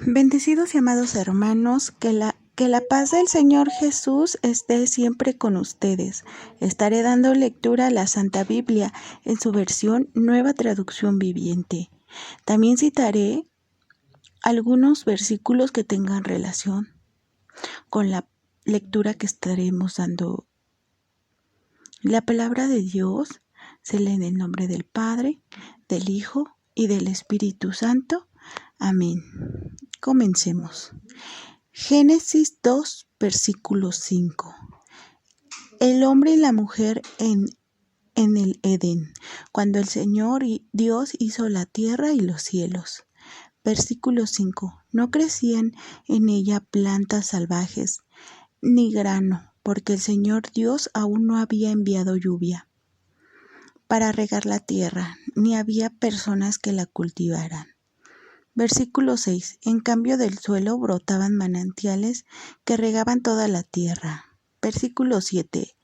Bendecidos y amados hermanos, que la paz del Señor Jesús esté siempre con ustedes. Estaré dando lectura a la Santa Biblia en su versión Nueva Traducción Viviente. También citaré algunos versículos que tengan relación con la lectura que estaremos dando. La palabra de Dios se lee en el nombre del Padre, del Hijo y del Espíritu Santo. Amén. Comencemos. Génesis 2, versículo 5. El hombre y la mujer en el Edén, cuando el Señor Dios hizo la tierra y los cielos. Versículo 5. No crecían en ella plantas salvajes, ni grano, porque el Señor Dios aún no había enviado lluvia para regar la tierra, ni había personas que la cultivaran. Versículo 6. En cambio del suelo brotaban manantiales que regaban toda la tierra. Versículo 7.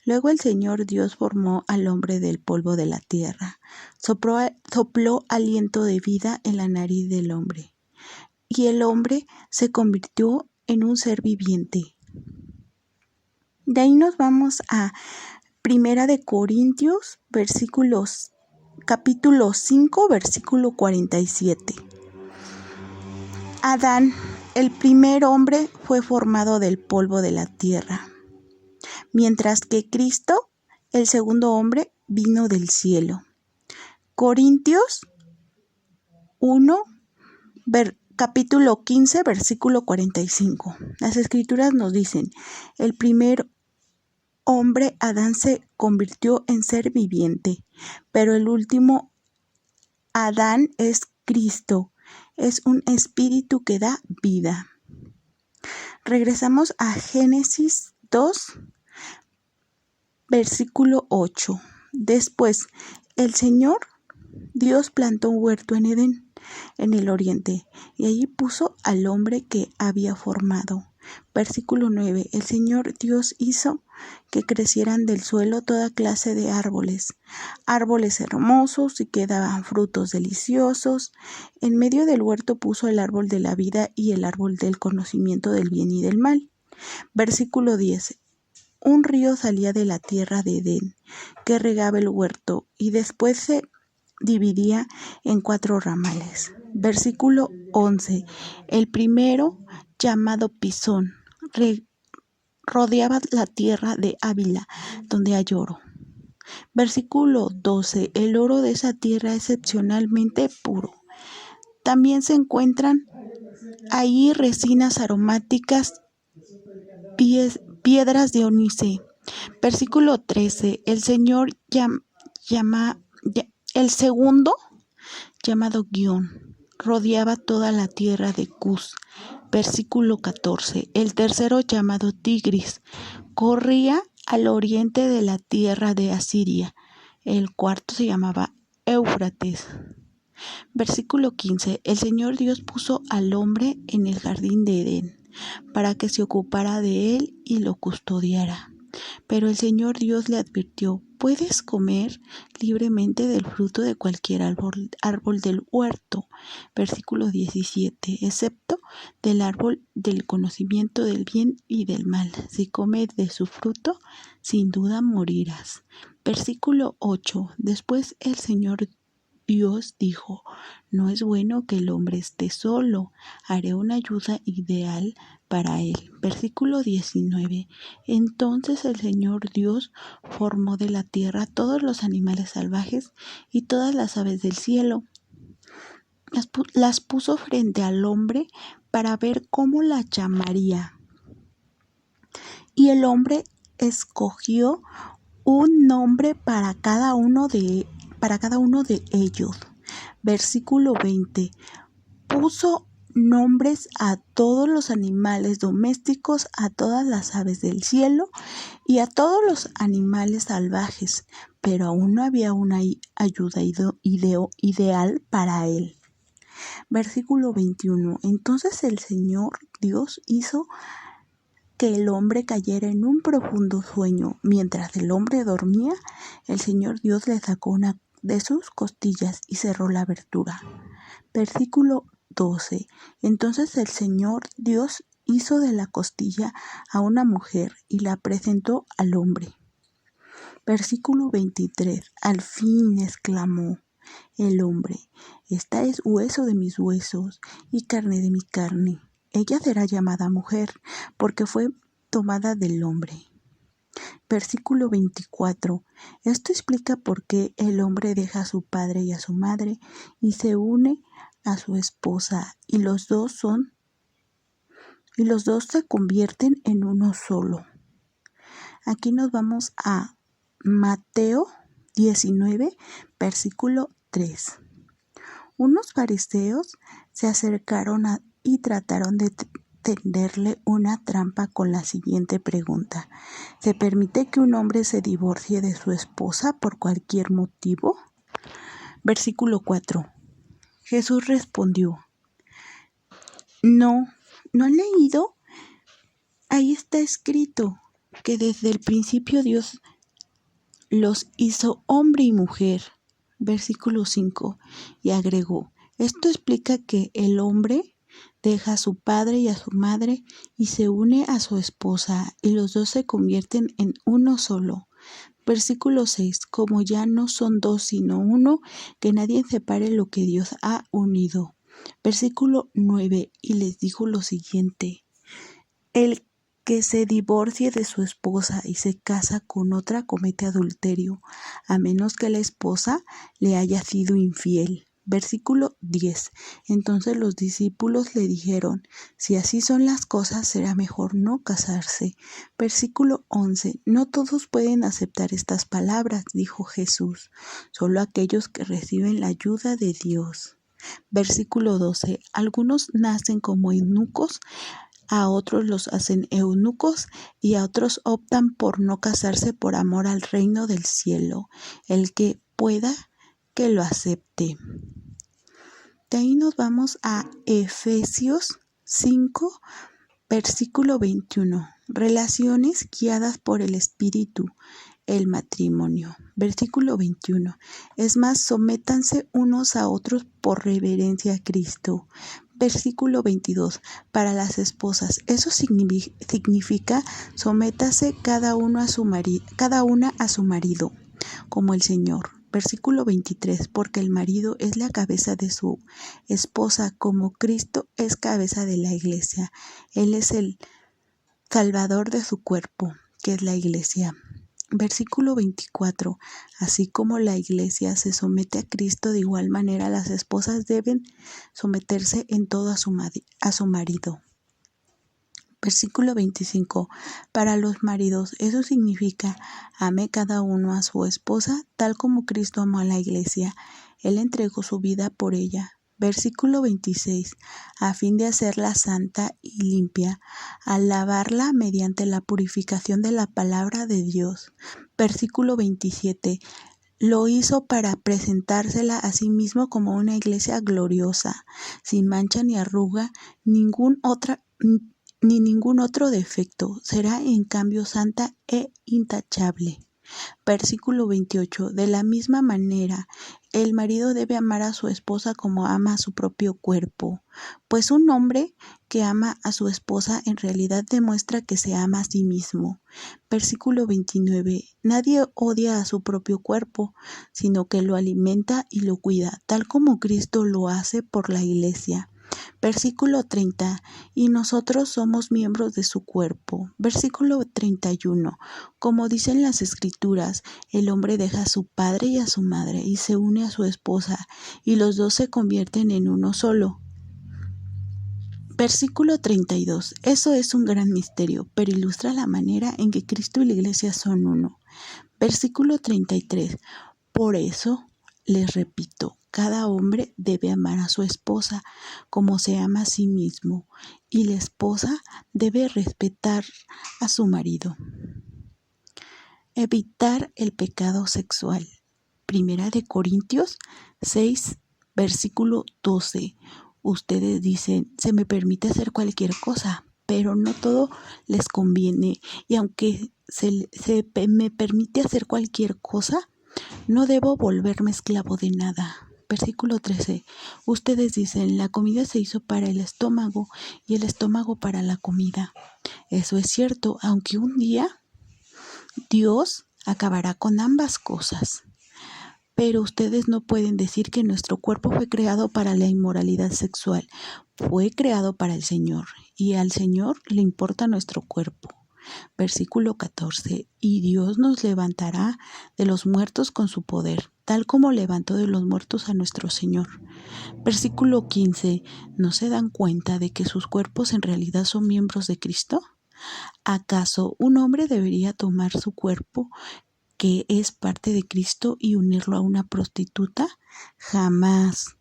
Luego el Señor Dios formó al hombre del polvo de la tierra, sopló aliento de vida en la nariz del hombre, y el hombre se convirtió en un ser viviente. De ahí nos vamos a Primera de Corintios, capítulo 5, versículo 47. Adán, el primer hombre, fue formado del polvo de la tierra, mientras que Cristo, el segundo hombre, vino del cielo. Corintios 1, capítulo 15, versículo 45. Las Escrituras nos dicen, el primer hombre, Adán, se convirtió en ser viviente, pero el último Adán es Cristo. Es un espíritu que da vida. Regresamos a Génesis 2, versículo 8. Después, el Señor Dios plantó un huerto en Edén, en el oriente, y allí puso al hombre que había formado. Versículo 9. El Señor Dios hizo que crecieran del suelo toda clase de árboles hermosos y que daban frutos deliciosos. En medio del huerto puso el árbol de la vida y el árbol del conocimiento del bien y del mal. Versículo 10. Un río salía de la tierra de Edén, que regaba el huerto, y después se dividía en 4 ramales. Versículo 11. El primero, llamado Pisón, rodeaba la tierra de Ávila, donde hay oro. Versículo 12. El oro de esa tierra es excepcionalmente puro. También se encuentran ahí resinas aromáticas, piedras de ónice. Versículo 13. El segundo, llamado Guión, rodeaba toda la tierra de Cus. Versículo 14. El tercero, llamado Tigris, corría al oriente de la tierra de Asiria. El cuarto se llamaba Éufrates. Versículo 15. El Señor Dios puso al hombre en el jardín de Edén, para que se ocupara de él y lo custodiara. Pero el Señor Dios le advirtió: puedes comer libremente del fruto de cualquier árbol del huerto. Versículo 17. Excepto del árbol del conocimiento del bien y del mal. Si comes de su fruto, sin duda morirás. Versículo 8. Después el Señor Dios dijo: no es bueno que el hombre esté solo, haré una ayuda ideal para él. Versículo 19. Entonces el Señor Dios formó de la tierra todos los animales salvajes y todas las aves del cielo. Las puso frente al hombre para ver cómo las llamaría. Y el hombre escogió un nombre para cada uno de ellos. Versículo 20. Puso nombres a todos los animales domésticos, a todas las aves del cielo y a todos los animales salvajes, pero aún no había una ayuda ideal para él. Versículo 21. Entonces el Señor Dios hizo que el hombre cayera en un profundo sueño. Mientras el hombre dormía, el Señor Dios le sacó una de sus costillas y cerró la abertura. Versículo 12. Entonces el Señor Dios hizo de la costilla a una mujer y la presentó al hombre. Versículo 23. Al fin exclamó el hombre: esta es hueso de mis huesos y carne de mi carne. Ella será llamada mujer, porque fue tomada del hombre. Versículo 24. Esto explica por qué el hombre deja a su padre y a su madre y se une a su esposa, y los dos se convierten en uno solo. Aquí nos vamos a Mateo 19, versículo 3. Unos fariseos se acercaron y trataron de tenderle una trampa con la siguiente pregunta: ¿se permite que un hombre se divorcie de su esposa por cualquier motivo? Versículo 4. Jesús respondió: ¿No han leído? Ahí está escrito que desde el principio Dios los hizo hombre y mujer. Versículo 5. Y agregó: esto explica que el hombre deja a su padre y a su madre y se une a su esposa, y los dos se convierten en uno solo. Versículo 6. Como ya no son dos sino uno, que nadie separe lo que Dios ha unido. Versículo 9. Y les dijo lo siguiente: el que se divorcie de su esposa y se casa con otra comete adulterio, a menos que la esposa le haya sido infiel. Versículo 10. Entonces los discípulos le dijeron: si así son las cosas, será mejor no casarse. Versículo 11. No todos pueden aceptar estas palabras, dijo Jesús, solo aquellos que reciben la ayuda de Dios. Versículo 12. Algunos nacen como eunucos, a otros los hacen eunucos y a otros optan por no casarse por amor al reino del cielo. El que pueda, que lo acepte. De ahí nos vamos a Efesios 5, versículo 21. Relaciones guiadas por el Espíritu, el matrimonio. Versículo 21. Es más, sométanse unos a otros por reverencia a Cristo. Versículo 22. Para las esposas, eso significa sométase cada una a su marido, como el Señor. Versículo 23. Porque el marido es la cabeza de su esposa, como Cristo es cabeza de la iglesia. Él es el Salvador de su cuerpo, que es la iglesia. Versículo 24. Así como la iglesia se somete a Cristo, de igual manera las esposas deben someterse en todo a su marido. Versículo 25. Para los maridos, eso significa: ame cada uno a su esposa, tal como Cristo amó a la iglesia. Él entregó su vida por ella. Versículo 26. A fin de hacerla santa y limpia, al lavarla mediante la purificación de la palabra de Dios. Versículo 27. Lo hizo para presentársela a sí mismo como una iglesia gloriosa, sin mancha ni arruga, ni ningún otro defecto. Será en cambio santa e intachable. Versículo 28. De la misma manera, el marido debe amar a su esposa como ama a su propio cuerpo, pues un hombre que ama a su esposa en realidad demuestra que se ama a sí mismo. Versículo 29. Nadie odia a su propio cuerpo, sino que lo alimenta y lo cuida, tal como Cristo lo hace por la iglesia. Versículo 30. Y nosotros somos miembros de su cuerpo. Versículo 31. Como dicen las Escrituras, el hombre deja a su padre y a su madre y se une a su esposa, y los dos se convierten en uno solo. Versículo 32. Eso es un gran misterio, pero ilustra la manera en que Cristo y la iglesia son uno. Versículo 33. Por eso, les repito, cada hombre debe amar a su esposa como se ama a sí mismo, y la esposa debe respetar a su marido. Evitar el pecado sexual. Primera de Corintios 6, versículo 12. Ustedes dicen: se me permite hacer cualquier cosa, pero no todo les conviene, y aunque se me permite hacer cualquier cosa, no debo volverme esclavo de nada. Versículo 13. Ustedes dicen, la comida se hizo para el estómago y el estómago para la comida. Eso es cierto, aunque un día Dios acabará con ambas cosas. Pero ustedes no pueden decir que nuestro cuerpo fue creado para la inmoralidad sexual. Fue creado para el Señor, y al Señor le importa nuestro cuerpo. Versículo 14. Y Dios nos levantará de los muertos con su poder, tal como levantó de los muertos a nuestro Señor. Versículo 15. ¿No se dan cuenta de que sus cuerpos en realidad son miembros de Cristo? ¿Acaso un hombre debería tomar su cuerpo, que es parte de Cristo, y unirlo a una prostituta? Jamás.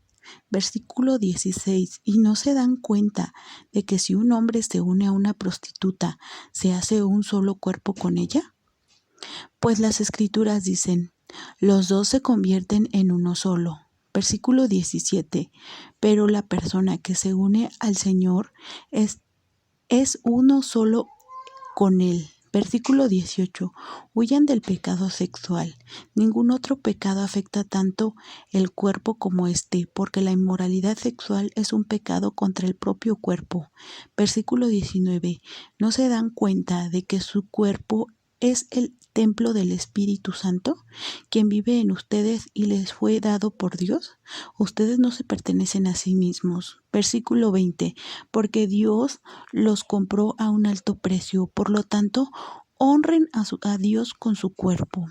Versículo 16. ¿Y no se dan cuenta de que si un hombre se une a una prostituta, se hace un solo cuerpo con ella? Pues las Escrituras dicen, los dos se convierten en uno solo. Versículo 17. Pero la persona que se une al Señor es uno solo con Él. Versículo 18. Huyan del pecado sexual. Ningún otro pecado afecta tanto el cuerpo como este, porque la inmoralidad sexual es un pecado contra el propio cuerpo. Versículo 19. ¿No se dan cuenta de que su cuerpo es el templo del Espíritu Santo, quien vive en ustedes y les fue dado por Dios? Ustedes no se pertenecen a sí mismos. Versículo 20. Porque Dios los compró a un alto precio, por lo tanto, honren a Dios con su cuerpo.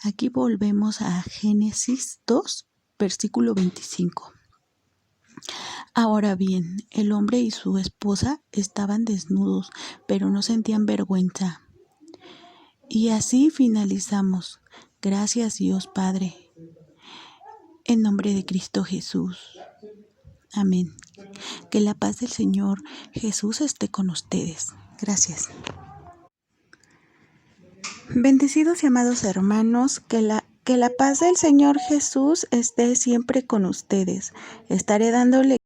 Aquí volvemos a Génesis 2, versículo 25. Ahora bien, el hombre y su esposa estaban desnudos, pero no sentían vergüenza. Y así finalizamos. Gracias, Dios Padre, en nombre de Cristo Jesús. Amén. Que la paz del Señor Jesús esté con ustedes. Gracias. Bendecidos y amados hermanos, que la paz del Señor Jesús esté siempre con ustedes. Estaré dándole